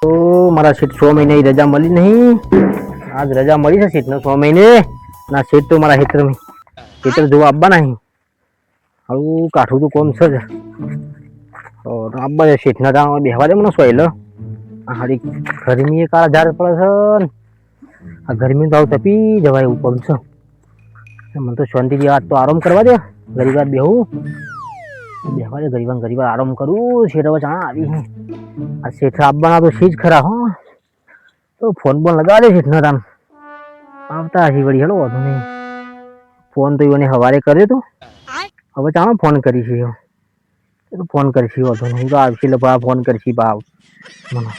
તો મારા સીટ 6 મહિને રજા મળી નહીં. આજ રજા મળી છે સીટ 6 મહિને. ના સીટ તો મારા ખેતર જોવા આવવા નહીં. હવે કાઠું તો કોમ છે જ. આબા સીટ ના તા બેહવા દે મને સોયલો. આ હારી ગરમી કાળા ઝાડ પડે છે. આ ગરમી તો તપી જવાય એવું કોમ છે. મને તો શાંતિથી આજ તો આરામ કરવા દે. ઘણી વાર બેહું બેહવા દે. ઘણી વાર આરામ કરું. શેઠ હવે ચાણા આવી આ શેઠ આવવાના તો છે જ ખરા. હો તો ફોન પણ લગાવે છે શેઠ ના તાન આવતા હજી વળી. હેલો વાંધો નહીં. ફોન તો એને સવારે કર્યો તો. હવે ચાલો ફોન કરી છે. એ તો ફોન કરશી વાંધો નહીં. તો આવશે એટલે બા ફોન કરશી બા મને.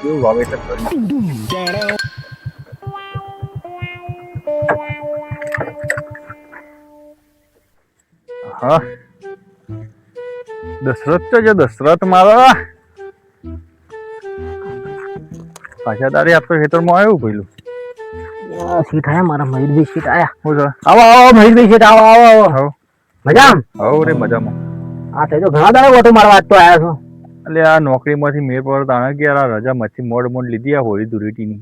કેવું વાવેતર કર્યું? હા દશરથ છે દશરથ મારા પાછા તારી આ તો ખેતરમાં આવ્યું પેલું સીટ આયા મારા મયુરભાઈ સીટ આયા. હું છે? આવો આવો મયુરભાઈ સીટ આવો આવો આવો. હવ મજામાં? હવ રે મજામાં. હા તો ઘણા દાડા ઓટો મારવા આજ તો આયા છો. એટલે આ નોકરીમાંથી મેર પર તાણે કે યાર આ રજા મચ્છી મોડ લીધી આ હોળી ધૂળેટીની.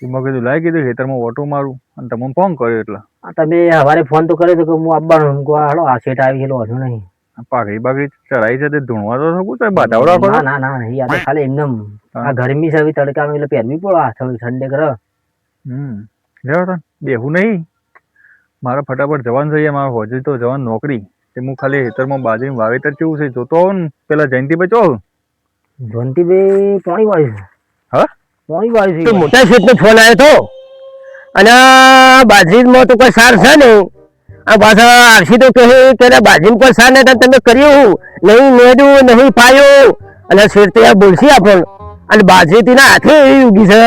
એમાં કીધું લાય કીધું ખેતરમાં ઓટો મારું અને તમને ફોન કર્યો એટલે. તમે સવારે ફોન તો કર્યો તો કે હું આવવાનો. હાલો આ સીટ આવી ગયેલો વાંધો નહીં. પાઘડી બાગડી ચડાઈ છે તે ધૂણવા તો શકું તો બાધાવ રાખો. ના ના ના નહીં. આ તો ખાલી એમને આ ગરમી છે તડકામાં એટલે પહેરવી પડે. આ ઠંડે કરે. લેવા તા બેહું નહીં. મારે ફટાફટ જવાનું છે. મારે હોજરી તો જવાનું નોકરી. હું ખાલી ખેતરમાં બાજરી વાવેતર કેવું છે જોતો આવું ને. પેલા જયંતિભાઈ ચો જયંતિભાઈ પાણી વાળ્યું છે. હા પાણી વાળ્યું છે. મોટા શેઠનો ફોન આવ્યો તો અને બાજરીમાં તો કોઈ સાર છે નહીં. આ પાછા આરસી તો કહે કે બાજરી કોઈ સાર નહીં તમે કર્યું નહીં મેળ્યું નહીં પાયું અને શેઠ તો યાર બોલશી આપણ અને બાજરી તેના હાથે એવી ઉગી છે.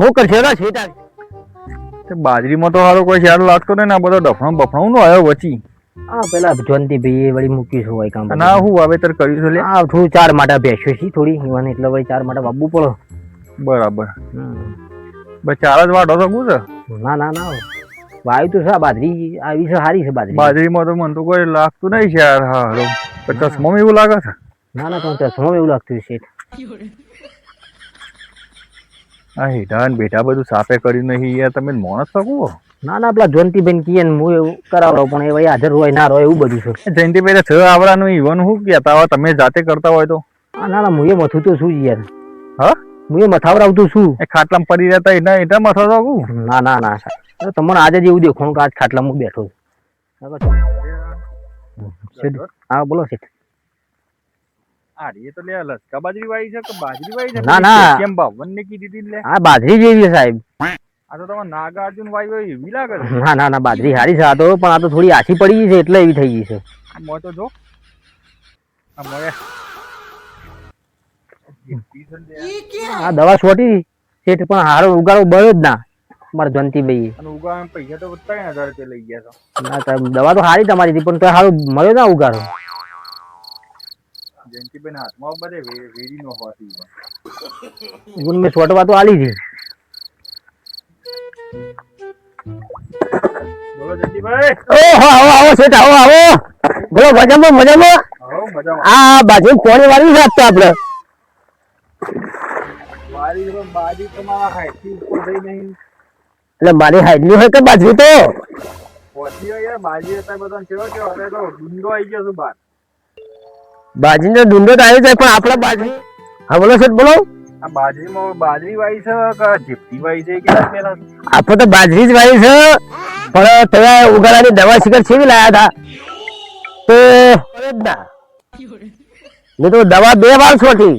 શું કરશે શેઠ આવી બાજરીમાં તો સારો કોઈ શેર લાગતો નહીં ને. આ બધો ડફણો બફણો નો આવ્યો વચ્ચી. હા પેલા જયંતિભાઈ વળી મૂક્યું હોય કામ. ના હું વાવેતર કર્યું છે. હા થોડું 4 માટે બેસ્યો છે થોડી ઈવાને એટલે વળી 4 માટે વાવવું પડે. બરાબર બસ 4 જ વાટો શકું છે. ના ના ના વાયુ તો છે. બાજરી આવી છે સારી છે બાજરી. બાજરીમાં તો મને તો કોઈ લાગતું નહીં છે યાર. હા ચશ્મામાં એવું લાગે છે. ના ના તો ચશ્મામાં એવું લાગતું છે. આ હેઠા બેઠા બધું સાફે કર્યું નહીં યાર. તમે મોણસ શકો. ના ના પેલા જયંતિભાઈ કીએ ને હું એવું કરાવડો પણ એ ભાઈ હાજર હોય ના હોય એવું બધું છે. જયંતિભાઈ છ આવડાનું ઈવન શું કહેતા હોય તમે જાતે કરતા હોય તો. ના ના હું એ મથું તો શું યાર. હા હું એ મથાવડાવતું છું. એ ખાટલામાં પડી રહેતા એના એટા મથા શકું. ના ના ના સાહેબ તમને આજે જ એવું દેખો કે આજ ખાટલામાં બેઠો છું. હા બોલો શેઠ. તો લે લસકા બાજરી વાઈ છે કે બાજરી વાઈ છે? ના ના કેમ બાવન ને કીધી લે. હા બાજરી જેવી છે સાહેબ. આ તો તમારે નાગાર્જુન વાઈ હોય એવી લાગે છે. ના ના ના બાજરી સારી છે. આ તો પણ આ તો થોડી આછી પડી ગઈ છે એટલે એવી થઈ ગઈ છે. મોય તો જો આ મોય આ દવા છોટી શેઠ પણ હારો ઉગાડો બળ્યો જ ના મારા જયંતિભાઈ. અને ઉગાડવા પૈસા તો 3000 રૂપિયા લઈ ગયા છો. ના સાહેબ દવા તો સારી તમારી પણ તો સારું મળ્યો ના ઉગાડો. જયંતિભાઈ હાથમાં બધે વેરી નો હોતી મેં છોટવા તો આલી છે. બોલો જયંતિભાઈ. ઓહો આવો આવો શેઠ આવો આવો. બોલો મજામાં મજામાં. આ બાજુ કોણી વાળી છે આપડે. બાજરી તમારા હાઈટથી ઉપર થઈ નહીં. એટલે મારી હાઈટની હોય કે બાજરી તો પહોંચી ગયો યાર. બાજરી હતા બધા કેવો કેવો હતો તો ડુંડો આવી ગયો છું બહાર. બાજરીનો ડુંડો તો આવી જાય પણ આપડે બાજરી. હા બોલો શેઠ બોલો. આ બાજરીમાં બાજરી વાઈ છે કે જીપતી વાઈ છે કે પેલા? આપણે તો બાજરી જ વાવી છે પણ તમે ઉગાડાની દવા શિખર છેવી લાયા હતા તો તો દવા 2 વાર છોટી.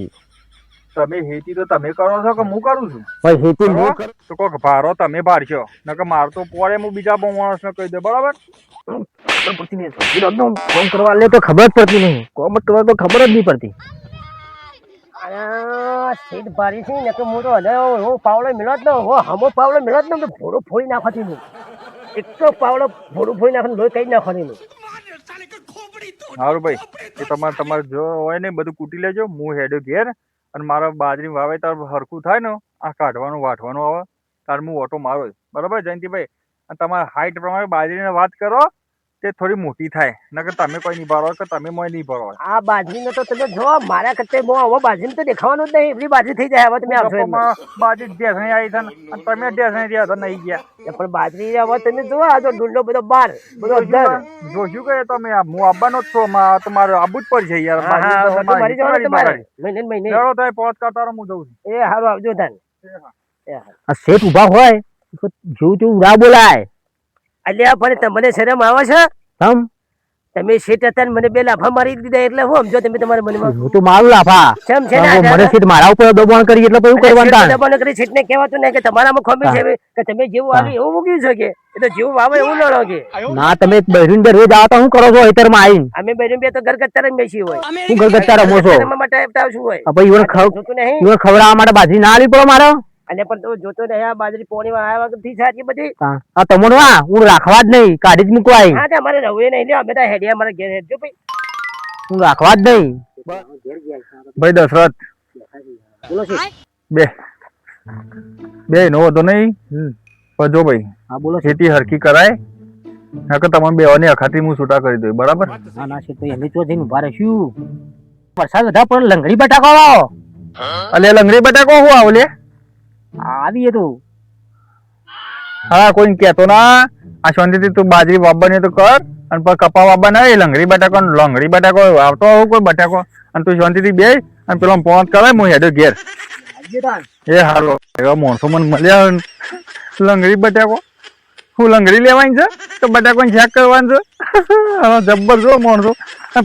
તમે હેતી તો તમે કરો છો કે હું કરું છું? ભાઈ હેતી હું કરું તો કોક ભારો તમે ભારશો નકર માર તો પોરે હું બીજા માણસને કહી દે. બરાબર ફોન કરવા લે તો ખબર જ પડતી નહીં. કોમ કરવા તો ખબર જ નહીં પડતી. સીટ ભારી છે ને કે હું તો હો પાવડો મિલત ને હો હમો પાવડો મિલત ને તો ભોડું ફોડી નાખતી નહીં. એક તો પાવડો ભોડું ફોડી નાખે લોહી કઈ નાખવાની નહીં. સારું ભાઈ એ તમારે જો હોય ને બધું કૂટી લેજો. હું હેડ્યો ઘેર અને મારા બાજરી વાવેતર હરખું થાય ને આ કાઢવાનું વાટવાનું આવે તાર હું ઓટો મારો. બરાબર જયંતિભાઈ અને તમારા હાઈટ પ્રમાણે બાજરીને વાત કરો તે થોડી મોટી થાય નકર તમે કોઈ નહીં ભરો કે તમે મોય નહીં ભરો આ બાજરીનો તો તમે જો મારા કરતે હવે બાજરી તો દેખાવાનું જ નહીં એટલી બાજરી થઈ જાય હવે તમે આવશો એમ. બાજરી ઢેસણી આવી છે ને અને તમે ઢેસણી રહ્યા તો નહીં ગયા પણ બાજરી હવે તમે જો આ તો ડુંડો બધો બાર બધો અંદર. જોશું કે તમે હું આવવાનો જ છું તમારે આવવું જ પડશે યાર હા, હા, બાજરી તો બધું મારી જવાનું તમારે. બગાડી. મહિને ને મહિને. ચાલો તમે પોત કરતા રહો, હું જઉં છું. એ હારું આવજો તાન. એ હારું. આ શેઠ ઊભા હોય તો જેવું તેવું ના બોલાય. અલ્યા પણ તમને શરમ આવે છે? તમ તમે શેઠ હતા ને મને બે લાફા મારી દીધા એટલે હું સમજો તમે તમારા મનમાં હું તો મારું લાફા કેમ છે ને પણ આ મને શેઠ મારા ઉપર દબાણ કરી એટલે પછી કરવાનું તાણ. દબાણ કરી શેઠને કહેવાતું નહીં કે તમારામાં ખોમી છે કે તમે જેવું આવ્યું એવું મૂક્યું છે કે એ તો જેવું વાવે એવું લડો કે ના તમે બહેરીને બે રોજ આવતા શું કરો છો હેતરમાં આવીને અમે બેન બે તો ઘર કરતા રમી બેસી હોય શું ગલગત્તા રમો છો? રમવા માટે આવતા શું હોય આ ભાઈ ઈવન જોતું નહીં ખવડાવવા માટે બાજરી ના આલી પડો મારે. અને પણ તો જોતો નહીં આ બાજરી પોણીમાં આવ્યા વગર થી સાચી બધી આ તમોનો હું રાખવા જ નહીં, કાઢી જ મૂકવા આવી. હા તે અમારે રહું નહીં લ્યો અમે તો હેડિયા અમારા ઘેર હેડજો ભાઈ હું રાખવા જ નહીં. ભાઈ દશરથ બોલો છે બે નો હતો નહીં પણ જો ભાઈ હા બોલો. ખેતી હરકી કરાય નકર તમે બેવાની અખાતી હું છૂટા કરી દઉં બરાબર. ના ના શેઠ તો એમની તો જઈને ઉભા રહેશું. વરસાદ વધારે પણ લંગડી બટાકો લાવો. અલે લંગડી બટાકો હું આવો લે આવી તો હા કોઈ કેતો ના આ શાંતિથી તું બાજરી વાવવાની તો કર અને પર કપા વાવવા ના લંગડી બટાકો આવતો આવું કોઈ બટાકો અને તું શાંતિથી બે અને પેલો ફોન કરે હું હેડો ઘેર એ હારો એવા માણસો મને મળ્યા લંગડી બટાકો હું લંગડી લેવાની છે તો બટાકો ચેક કરવાનું છે જબ્બર જો માણસો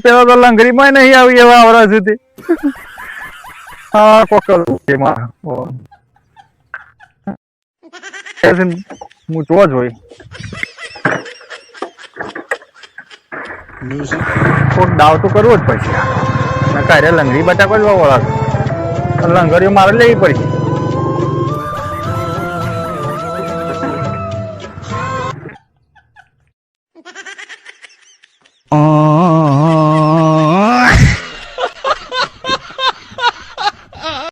પેલા તો લંગડી માં નહીં આવી એવા આવરા સુધી હા કોકલ હું જો જ હોય કોક દાવ તો કરવો જ પડશે ના કારે લંગડી બટાકો જ વાવડા લંગડીઓ મારે લેવી પડશે.